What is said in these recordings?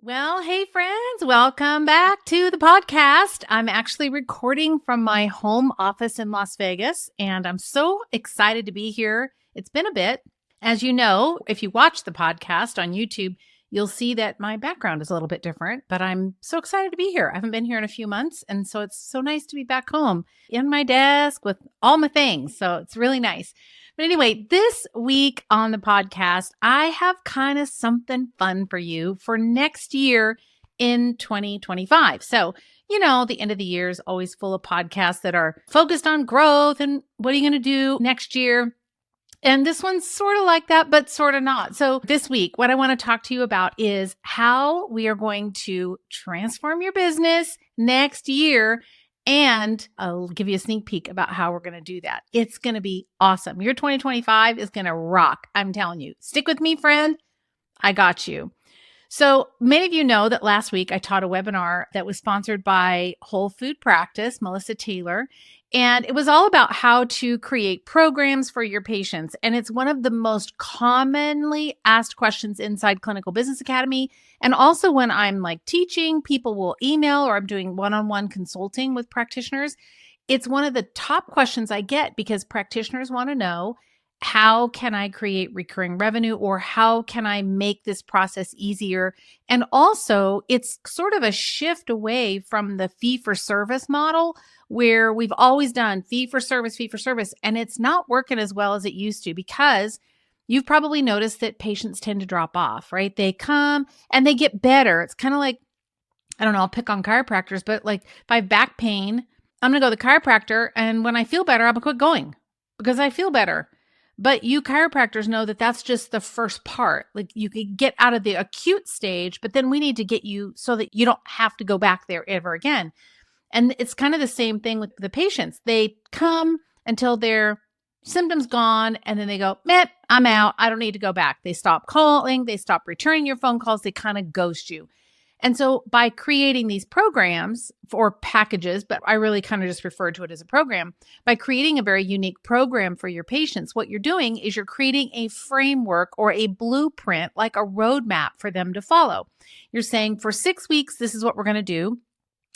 Well, hey friends, welcome back to the podcast. I'm actually recording from my home office in Las Vegas, and I'm so excited to be here. It's been a bit. As you know, if you watch the podcast on YouTube, you'll see that my background is a little bit different, but I'm so excited to be here. I haven't been here in a few months, and so it's so nice to be back home in my desk with all my things. So it's really nice. But anyway, this week on the podcast, I have kind of something fun for you for next year in 2025. So, the end of the year is always full of podcasts that are focused on growth and what are you going to do next year? And this one's sort of like that, but sort of not. So this week, what I want to talk to you about is how we are going to transform your business next year. And I'll give you a sneak peek about how we're going to do that. It's going to be awesome. Your 2025 is going to rock. I'm telling you. Stick with me, friend. I got you. So many of you know that last week I taught a webinar that was sponsored by Whole Food Practice, Melissa Taylor, and it was all about how to create programs for your patients. And it's one of the most commonly asked questions inside Clinical Business Academy. And also when I'm teaching, people will email or I'm doing one-on-one consulting with practitioners. It's one of the top questions I get because practitioners want to know, how can I create recurring revenue or how can I make this process easier? And also it's sort of a shift away from the fee-for-service model where we've always done fee-for-service, and it's not working as well as it used to because you've probably noticed that patients tend to drop off, right? They come and they get better. It's kind of like, I don't know, I'll pick on chiropractors, but if I have back pain, I'm going to go to the chiropractor. And when I feel better, I'm going to quit going because I feel better. But you chiropractors know that that's just the first part. You could get out of the acute stage, but then we need to get you so that you don't have to go back there ever again. And it's kind of the same thing with the patients. They come until their symptoms gone, and then they go, man, I'm out. I don't need to go back. They stop calling. They stop returning your phone calls. They kind of ghost you. And so by creating these programs or packages, but I really kind of just refer to it as a program, by creating a very unique program for your patients, what you're doing is you're creating a framework or a blueprint, like a roadmap for them to follow. You're saying for 6 weeks, this is what we're going to do.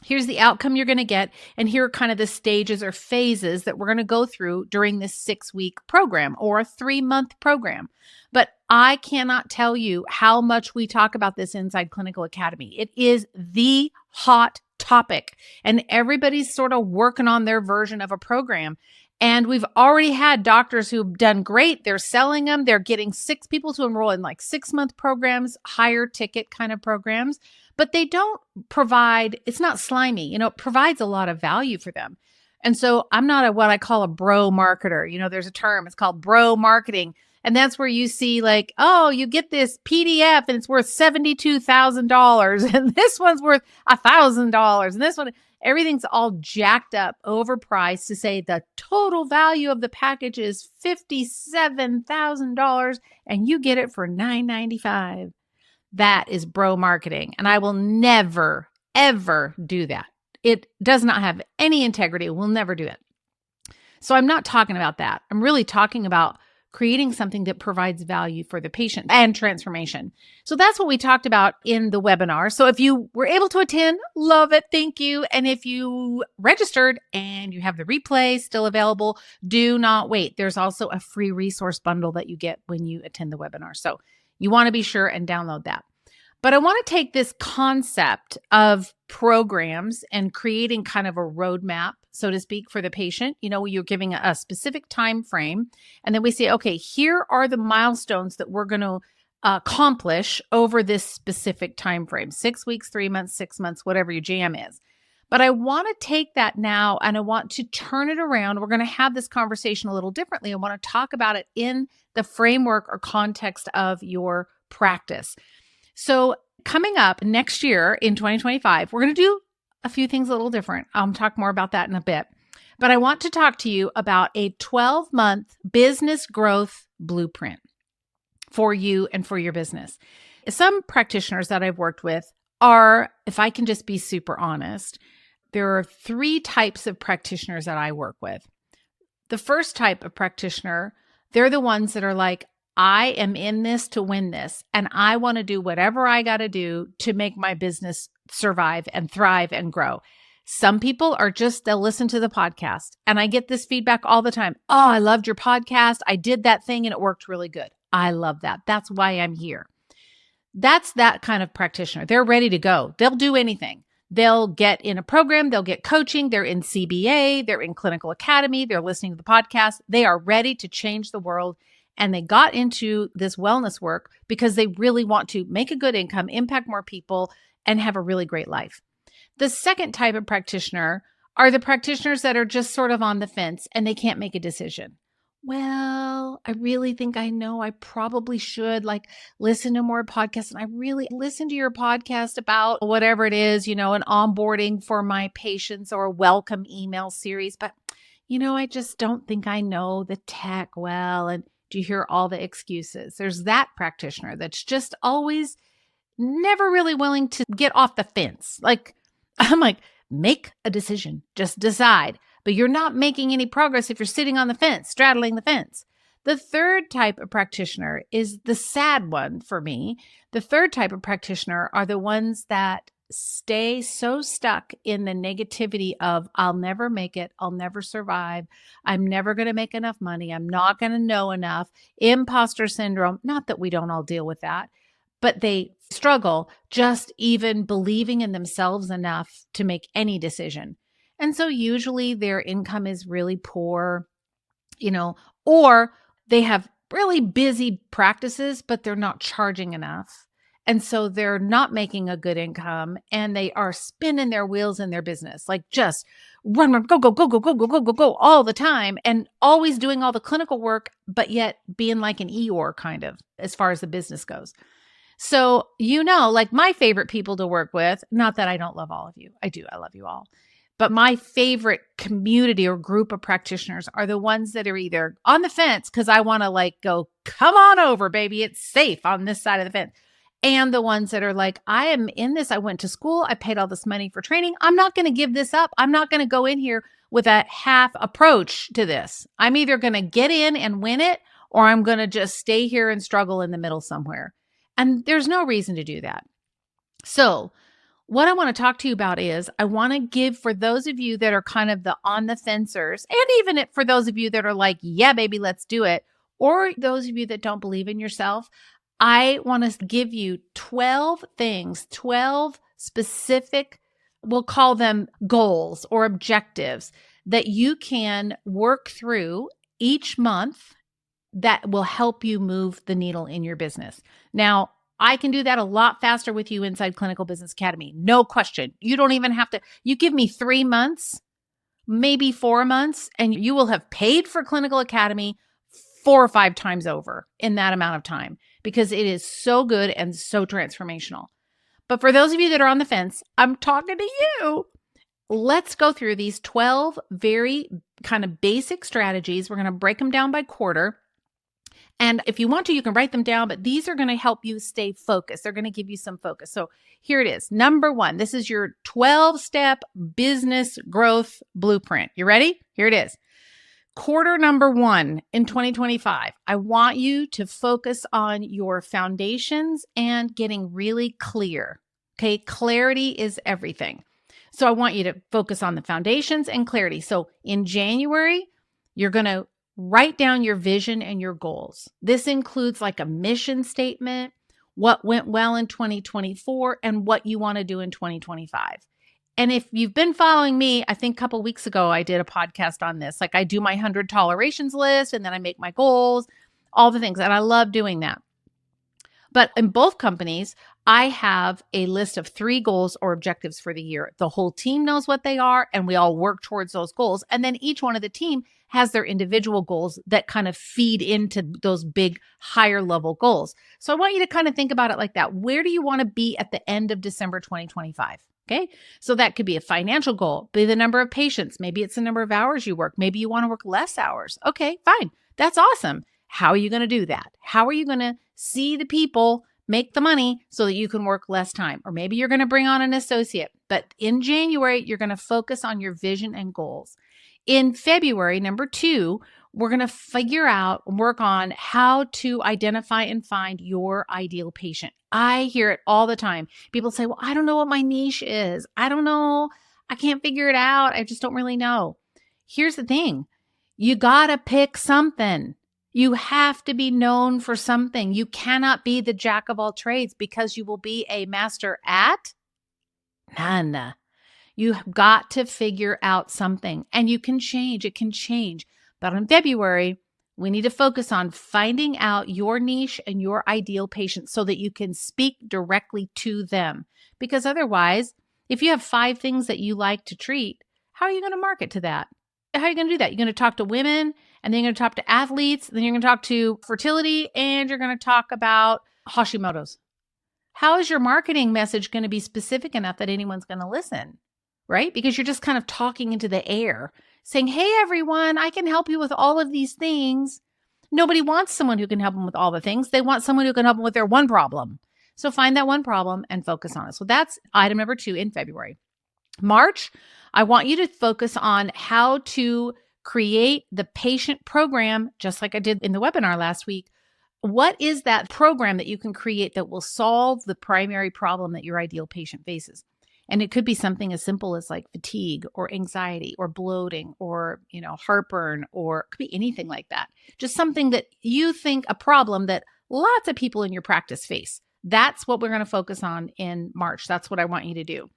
Here's the outcome you're going to get. And here are kind of the stages or phases that we're going to go through during this 6-week program or a 3-month program. But I cannot tell you how much we talk about this inside Clinical Academy. It is the hot topic, and everybody's sort of working on their version of a program. And we've already had doctors who've done great. They're selling them. They're getting 6 people to enroll in 6-month programs, higher ticket kind of programs. But they don't provide, it's not slimy, it provides a lot of value for them. And so I'm not what I call a bro marketer. There's a term, it's called bro marketing. And that's where you see you get this PDF and it's worth $72,000 and this one's worth $1,000 and this one, everything's all jacked up, overpriced to say the total value of the package is $57,000 and you get it for $995. That is bro marketing. And I will never, ever do that. It does not have any integrity. We'll never do it. So I'm not talking about that. I'm really talking about creating something that provides value for the patient and transformation. So that's what we talked about in the webinar. So if you were able to attend, love it. Thank you. And if you registered and you have the replay still available, do not wait. There's also a free resource bundle that you get when you attend the webinar. So you want to be sure and download that. But I want to take this concept of programs and creating kind of a roadmap, so to speak, for the patient. You're giving a specific time frame, and then we say, okay, here are the milestones that we're going to accomplish over this specific time frame, 6 weeks, 3 months, 6 months, whatever your jam is. But I want to take that now and I want to turn it around. We're going to have this conversation a little differently. I want to talk about it in the framework or context of your practice. So coming up next year in 2025, we're going to do a few things a little different. I'll talk more about that in a bit. But I want to talk to you about a 12-month business growth blueprint for you and for your business. Some practitioners that I've worked with are, if I can just be super honest, there are 3 types of practitioners that I work with. The first type of practitioner, they're the ones that are like, I am in this to win this, and I want to do whatever I got to do to make my business survive and thrive and grow. Some people are just, they'll listen to the podcast, and I get this feedback all the time. Oh, I loved your podcast. I did that thing and it worked really good. I love that. That's why I'm here. That's that kind of practitioner. They're ready to go. They'll do anything. They'll get in a program, they'll get coaching, they're in CBA, they're in Clinical Academy, they're listening to the podcast. They are ready to change the world. And they got into this wellness work because they really want to make a good income, impact more people, and have a really great life. The second type of practitioner are the practitioners that are just sort of on the fence and they can't make a decision. Well, I really think I know I probably should listen to more podcasts. And I really listen to your podcast about whatever it is, an onboarding for my patients or a welcome email series. But, I just don't think I know the tech well. And do you hear all the excuses? There's that practitioner that's just always never really willing to get off the fence. I'm like, make a decision, just decide. But you're not making any progress if you're sitting on the fence, straddling the fence. The third type of practitioner is the sad one for me. The third type of practitioner are the ones that stay so stuck in the negativity of, I'll never make it, I'll never survive, I'm never going to make enough money, I'm not going to know enough, imposter syndrome. Not that we don't all deal with that, but they struggle just even believing in themselves enough to make any decision. And so usually their income is really poor, or they have really busy practices, but they're not charging enough. And so they're not making a good income and they are spinning their wheels in their business, just run, go, go, go, go, go, go, go, go, go all the time and always doing all the clinical work, but yet being like an Eeyore kind of as far as the business goes. So, my favorite people to work with, not that I don't love all of you. I do. I love you all. But my favorite community or group of practitioners are the ones that are either on the fence because I want to go, come on over, baby. It's safe on this side of the fence. And the ones that are I am in this. I went to school. I paid all this money for training. I'm not going to give this up. I'm not going to go in here with a half approach to this. I'm either going to get in and win it, or I'm going to just stay here and struggle in the middle somewhere. And there's no reason to do that. So what I want to talk to you about is I want to give, for those of you that are kind of the on the fencers, and even for those of you that are yeah, baby, let's do it, or those of you that don't believe in yourself, I want to give you 12 things, 12 specific, we'll call them goals or objectives that you can work through each month that will help you move the needle in your business. Now, I can do that a lot faster with you inside Clinical Business Academy. No question. You don't even have to, you give me 3 months, maybe 4 months, and you will have paid for Clinical Academy 4 or 5 times over in that amount of time because it is so good and so transformational. But for those of you that are on the fence, I'm talking to you. Let's go through these 12 very kind of basic strategies. We're going to break them down by quarter. And if you want to, you can write them down, but these are going to help you stay focused. They're going to give you some focus. So here it is. Number 1, this is your 12-step business growth blueprint. You ready? Here it is. Quarter number 1 in 2025, I want you to focus on your foundations and getting really clear. Okay. Clarity is everything. So I want you to focus on the foundations and clarity. So in January, you're going to write down your vision and your goals. This includes a mission statement, what went well in 2024, and what you want to do in 2025. And if you've been following me, I think a couple weeks ago, I did a podcast on this. I do my 100 tolerations list and then I make my goals, all the things. And I love doing that. But in both companies, I have a list of 3 goals or objectives for the year. The whole team knows what they are and we all work towards those goals. And then each one of the team has their individual goals that kind of feed into those big higher level goals. So I want you to kind of think about it like that. Where do you want to be at the end of December 2025? Okay. So that could be a financial goal, be the number of patients. Maybe it's the number of hours you work. Maybe you want to work less hours. Okay, fine. That's awesome. How are you going to do that? How are you going to see the people make the money so that you can work less time? Or maybe you're going to bring on an associate. But in January, you're going to focus on your vision and goals. In February, number 2, we're going to figure out, work on how to identify and find your ideal patient. I hear it all the time. People say, well, I don't know what my niche is. I don't know. I can't figure it out. I just don't really know. Here's the thing. You got to pick something. You have to be known for something. You cannot be the jack of all trades because you will be a master at none. You've got to figure out something, and you can change. It can change. But in February, we need to focus on finding out your niche and your ideal patient so that you can speak directly to them. Because otherwise, if you have 5 things that you like to treat, how are you going to market to that? How are you going to do that? You're going to talk to women, and then you're going to talk to athletes, then you're going to talk to fertility, and you're going to talk about Hashimoto's. How is your marketing message going to be specific enough that anyone's going to listen? Right? Because you're just kind of talking into the air, saying, hey, everyone, I can help you with all of these things. Nobody wants someone who can help them with all the things. They want someone who can help them with their one problem. So find that one problem and focus on it. So that's item number 2 in February. March, I want you to focus on how to create the patient program, just like I did in the webinar last week. What is that program that you can create that will solve the primary problem that your ideal patient faces? And it could be something as simple as like fatigue or anxiety or bloating or, heartburn, or it could be anything like that. Just something that you think a problem that lots of people in your practice face. That's what we're going to focus on in March. That's what I want you to do.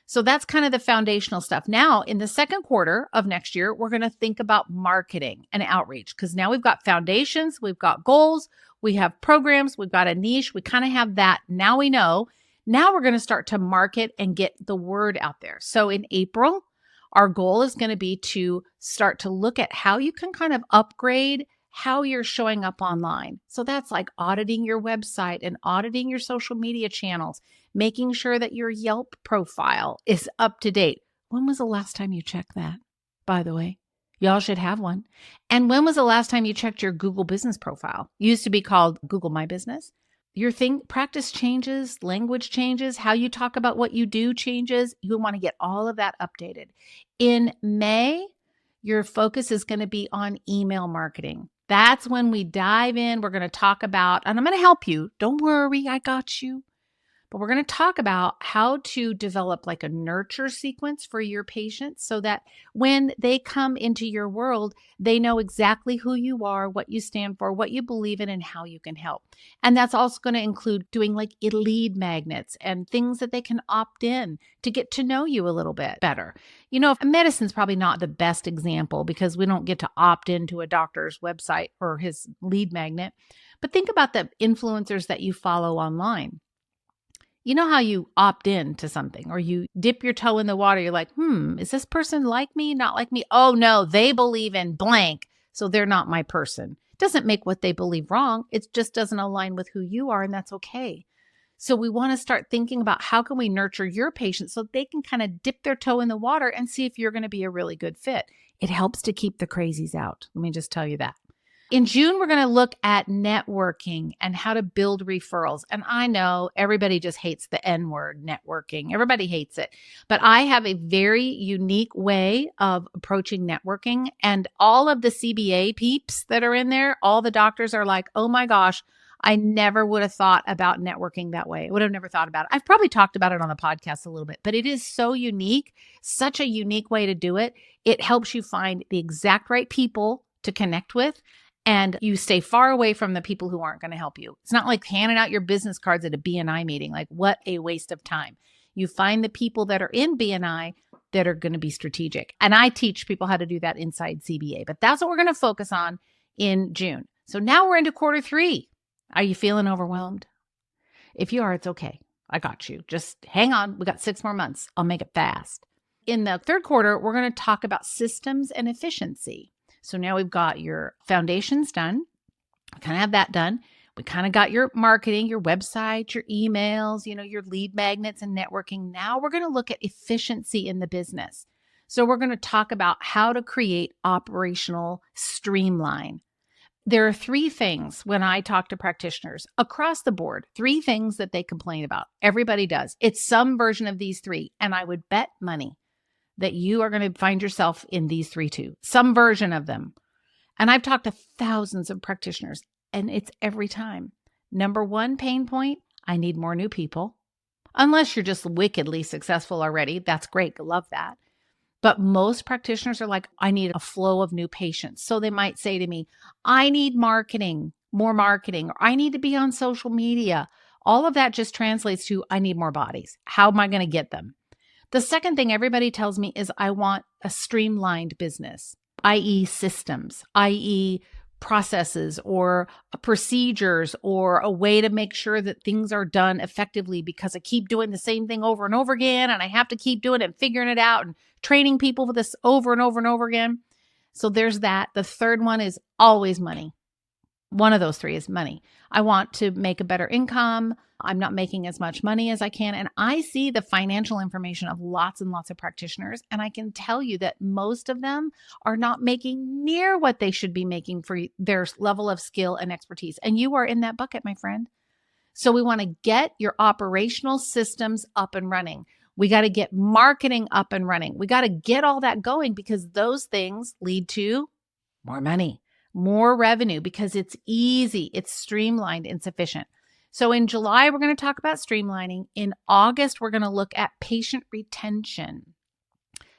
So that's kind of the foundational stuff. Now, in the second quarter of next year, we're going to think about marketing and outreach because now we've got foundations, we've got goals, we have programs, we've got a niche. We kind of have that. Now we know. Now we're going to start to market and get the word out there. So in April, our goal is going to be to start to look at how you can kind of upgrade how you're showing up online. So that's like auditing your website and auditing your social media channels, making sure that your Yelp profile is up to date. When was the last time you checked that, by the way? Y'all should have one. And when was the last time you checked your Google business profile? It used to be called Google My Business. Your practice changes, language changes, how you talk about what you do changes. You want to get all of that updated. In May, your focus is going to be on email marketing. That's when we dive in. We're going to talk about, and I'm going to help you. Don't worry, I got you. But we're going to talk about how to develop like a nurture sequence for your patients so that when they come into your world, they know exactly who you are, what you stand for, what you believe in, and how you can help. And that's also going to include doing like lead magnets and things that they can opt in to get to know you a little bit better. Medicine's probably not the best example because we don't get to opt into a doctor's website or his lead magnet. But think about the influencers that you follow online. You know how you opt in to something or you dip your toe in the water. You're like, is this person like me, not like me? Oh, no, they believe in blank, so they're not my person. It doesn't make what they believe wrong. It just doesn't align with who you are, and that's okay. So we want to start thinking about how can we nurture your patients so they can kind of dip their toe in the water and see if you're going to be a really good fit. It helps to keep the crazies out. Let me just tell you that. In June, we're going to look at networking and how to build referrals. And I know everybody just hates the N word, networking. Everybody hates it. But I have a very unique way of approaching networking. And all of the CBA peeps that are in there, all the doctors are like, oh my gosh, I never would have thought about networking that way. I would have never thought about it. I've probably talked about it on the podcast a little bit, but it is so unique, such a unique way to do it. It helps you find the exact right people to connect with. And you stay far away from the people who aren't going to help you. It's not like handing out your business cards at a BNI meeting. Like, what a waste of time. You find the people that are in BNI that are going to be strategic. And I teach people how to do that inside CBA. But that's what we're going to focus on in June. So now we're into quarter 3. Are you feeling overwhelmed? If you are, it's okay. I got you. Just hang on. We got 6 more months. I'll make it fast. In the third quarter, we're going to talk about systems and efficiency. So now we've got your foundations done. We kind of have that done. We kind of got your marketing, your website, your emails, your lead magnets and networking. Now we're going to look at efficiency in the business. So we're going to talk about how to create operational streamline. There are 3 things when I talk to practitioners across the board, 3 things that they complain about. Everybody does. It's some version of these 3. And I would bet money that you are going to find yourself in these 3 too, some version of them. And I've talked to thousands of practitioners, and it's every time. Number one pain point, I need more new people. Unless you're just wickedly successful already. That's great. Love that. But most practitioners are like, I need a flow of new patients. So they might say to me, I need marketing, more marketing, or I need to be on social media. All of that just translates to, I need more bodies. How am I going to get them? The second thing everybody tells me is I want a streamlined business, i.e. systems, i.e. processes or procedures or a way to make sure that things are done effectively because I keep doing the same thing over and over again and I have to keep doing it and figuring it out and training people for this over and over and over again. So there's that. The third one is always money. One of those three is money. I want to make a better income. I'm not making as much money as I can. And I see the financial information of lots and lots of practitioners. And I can tell you that most of them are not making near what they should be making for their level of skill and expertise. And you are in that bucket, my friend. So we want to get your operational systems up and running. We got to get marketing up and running. We got to get all that going because those things lead to more money, more revenue because it's easy, it's streamlined and sufficient. So in July, we're going to talk about streamlining. In August, we're going to look at patient retention.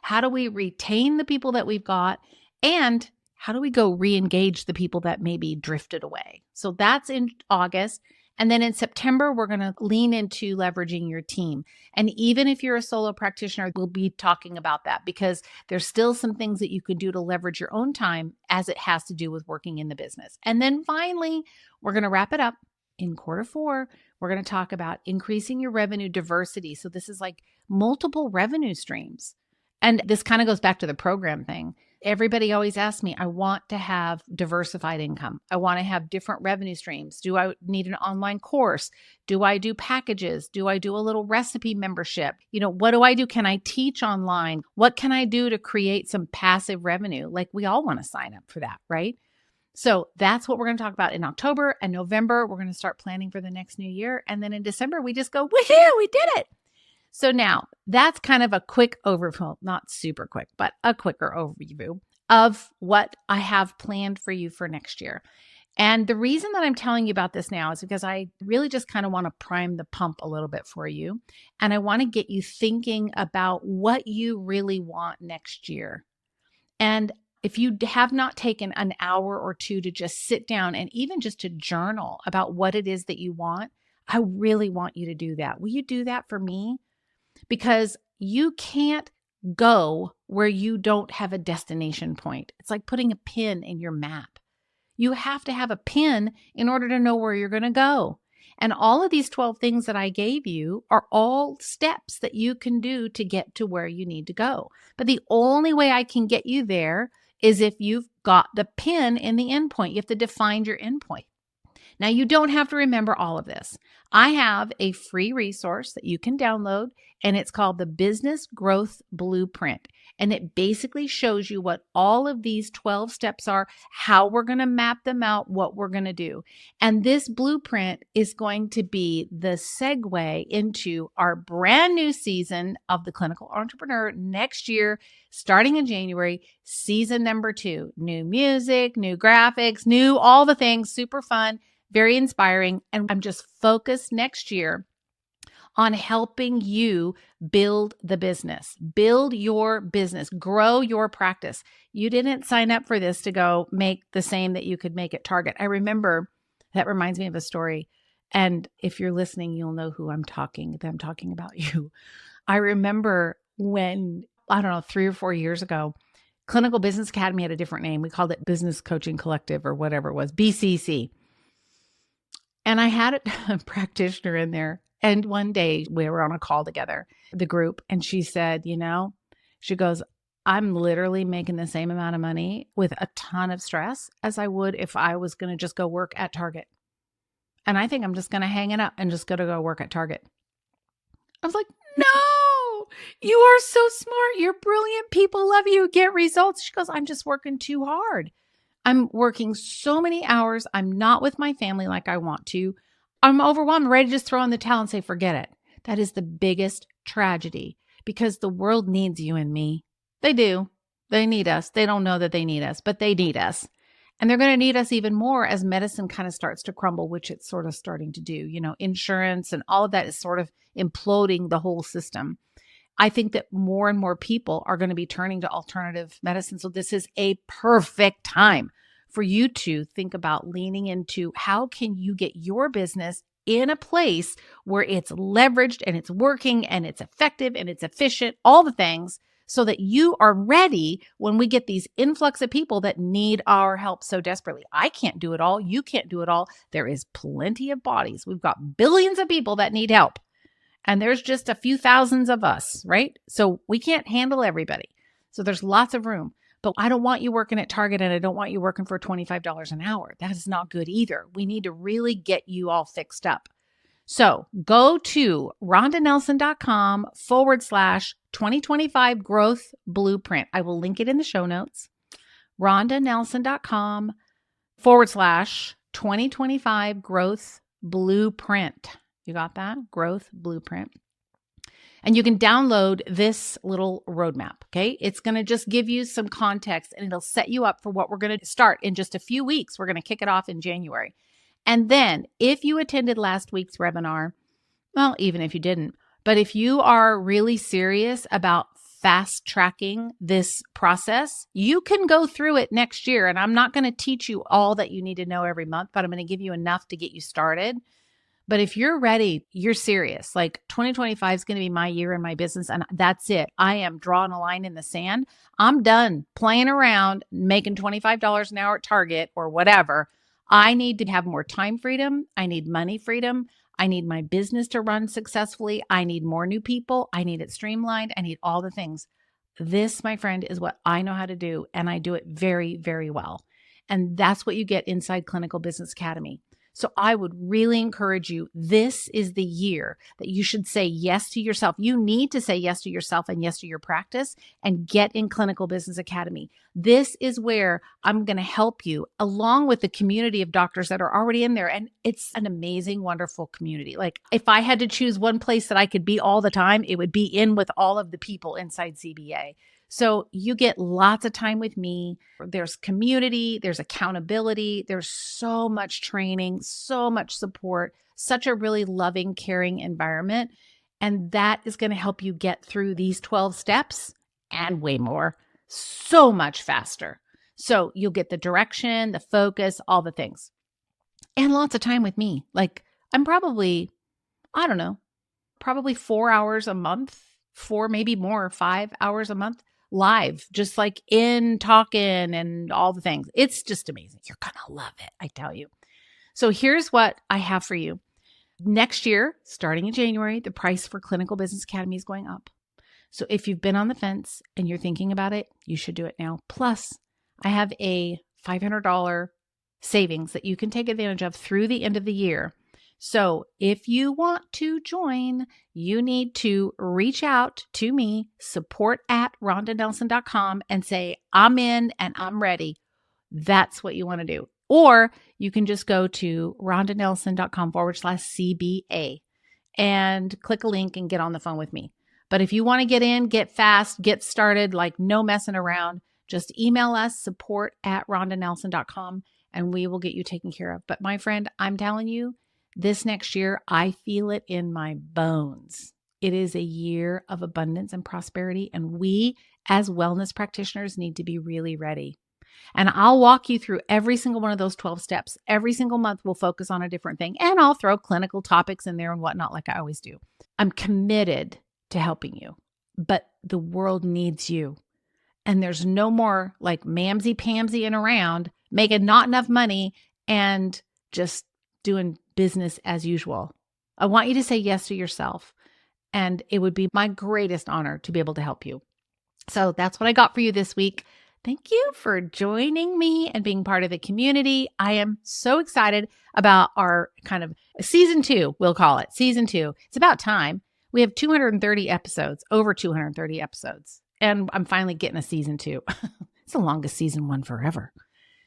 How do we retain the people that we've got? And how do we go re-engage the people that maybe drifted away? So that's in August. And then in September, we're going to lean into leveraging your team. And even if you're a solo practitioner, we'll be talking about that because there's still some things that you can do to leverage your own time as it has to do with working in the business. And then finally, we're going to wrap it up. In quarter four, we're going to talk about increasing your revenue diversity. So this is like multiple revenue streams. And this kind of goes back to the program thing. Everybody always asks me, I want to have diversified income. I want to have different revenue streams. Do I need an online course? Do I do packages? Do I do a little recipe membership? What do I do? Can I teach online? What can I do to create some passive revenue? Like we all want to sign up for that, right? So that's what we're going to talk about in October and November. We're going to start planning for the next new year. And then in December, we just go, woohoo, we did it. So now that's kind of a quick overview, not super quick, but a quicker overview of what I have planned for you for next year. And the reason that I'm telling you about this now is because I really just kind of want to prime the pump a little bit for you. And I want to get you thinking about what you really want next year. And if you have not taken an hour or two to just sit down and even just to journal about what it is that you want, I really want you to do that. Will you do that for me? Because you can't go where you don't have a destination point. It's like putting a pin in your map. You have to have a pin in order to know where you're going to go. And all of these 12 things that I gave you are all steps that you can do to get to where you need to go. But the only way I can get you there is if you've got the pin in the endpoint. You have to define your endpoint. Now, you don't have to remember all of this. I have a free resource that you can download, and it's called the Business Growth Blueprint. And it basically shows you what all of these 12 steps are, how we're going to map them out, what we're going to do. And this blueprint is going to be the segue into our brand new season of the Clinical Entrepreneur next year, starting in January, season number 2. New music, new graphics, new all the things, super fun, very inspiring. And I'm just focused next year on helping you build the business, build your business, grow your practice. You didn't sign up for this to go make the same that you could make at Target. I remember, that reminds me of a story. And if you're listening, you'll know who I'm talking about you. I remember when, 3 or 4 years ago, Clinical Business Academy had a different name. We called it Business Coaching Collective or whatever it was, BCC. And I had a practitioner in there. And one day we were on a call together, the group, and she said, she goes, I'm literally making the same amount of money with a ton of stress as I would if I was going to just go work at Target. And I think I'm just going to hang it up and just go work at Target. I was like, no, you are so smart. You're brilliant. People love you. Get results. She goes, I'm just working too hard. I'm working so many hours. I'm not with my family like I want to. I'm overwhelmed, ready to just throw in the towel and say, forget it. That is the biggest tragedy because the world needs you and me. They do. They need us. They don't know that they need us, but they need us. And they're going to need us even more as medicine kind of starts to crumble, which it's sort of starting to do. Insurance and all of that is sort of imploding the whole system. I think that more and more people are going to be turning to alternative medicine. So this is a perfect time for you to think about leaning into how can you get your business in a place where it's leveraged and it's working and it's effective and it's efficient, all the things, so that you are ready when we get these influx of people that need our help so desperately. I can't do it all. You can't do it all. There is plenty of bodies. We've got billions of people that need help. And there's just a few thousands of us, right? So we can't handle everybody. So there's lots of room. But I don't want you working at Target and I don't want you working for $25 an hour. That is not good either. We need to really get you all fixed up. So go to rondanelson.com/2025 growth blueprint. I will link it in the show notes. rondanelson.com/2025 growth blueprint. You got that? Growth blueprint. And you can download this little roadmap, okay? It's going to just give you some context and it'll set you up for what we're going to start in just a few weeks. We're going to kick it off in January. And then if you attended last week's webinar, well, even if you didn't, but if you are really serious about fast tracking this process, you can go through it next year. And I'm not going to teach you all that you need to know every month, but I'm going to give you enough to get you started. But if you're ready, you're serious. Like 2025 is going to be my year in my business and that's it. I am drawing a line in the sand. I'm done playing around, making $25 an hour at Target or whatever. I need to have more time freedom. I need money freedom. I need my business to run successfully. I need more new people. I need it streamlined. I need all the things. This, my friend, is what I know how to do. And I do it very, very well. And that's what you get inside Clinical Business Academy. So I would really encourage you, this is the year that you should say yes to yourself. You need to say yes to yourself and yes to your practice and get in Clinical Business Academy. This is where I'm going to help you along with the community of doctors that are already in there. And it's an amazing, wonderful community. Like if I had to choose one place that I could be all the time, it would be in with all of the people inside CBA. So you get lots of time with me. There's community, there's accountability, there's so much training, so much support, such a really loving, caring environment. And that is going to help you get through these 12 steps and way more so much faster. So you'll get the direction, the focus, all the things. And lots of time with me. Like I'm probably 4 hours a month, 4, maybe more, 5 hours a month. Live, just like in talking and all the things. It's just amazing. You're going to love it, I tell you. So here's what I have for you. Next year, starting in January, the price for Clinical Business Academy is going up. So if you've been on the fence and you're thinking about it, you should do it now. Plus, I have a $500 savings that you can take advantage of through the end of the year. So if you want to join, you need to reach out to me, support@rondanelson.com, and say, I'm in and I'm ready. That's what you want to do. Or you can just go to rondanelson.com/CBA and click a link and get on the phone with me. But if you want to get in, get fast, get started, like no messing around, just email us, support@rondanelson.com, and we will get you taken care of. But my friend, I'm telling you, this next year, I feel it in my bones. It is a year of abundance and prosperity, and we as wellness practitioners need to be really ready. And I'll walk you through every single one of those 12 steps. Every single month, we'll focus on a different thing, and I'll throw clinical topics in there and whatnot like I always do. I'm committed to helping you, but the world needs you. And there's no more like mamsy-pamsying around, making not enough money and just doing business as usual. I want you to say yes to yourself, and it would be my greatest honor to be able to help you. So that's what I got for you this week. Thank you for joining me and being part of the community. I am so excited about our kind of season 2, we'll call it season 2. It's about time. We have 230 episodes, over 230 episodes, and I'm finally getting a season 2. It's the longest season 1 forever.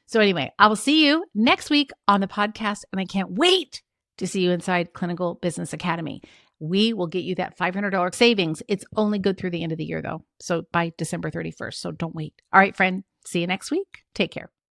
So anyway, I will see you next week on the podcast, and I can't wait to see you inside Clinical Business Academy. We will get you that $500 savings. It's only good through the end of the year, though. So by December 31st. So don't wait. All right, friend. See you next week. Take care.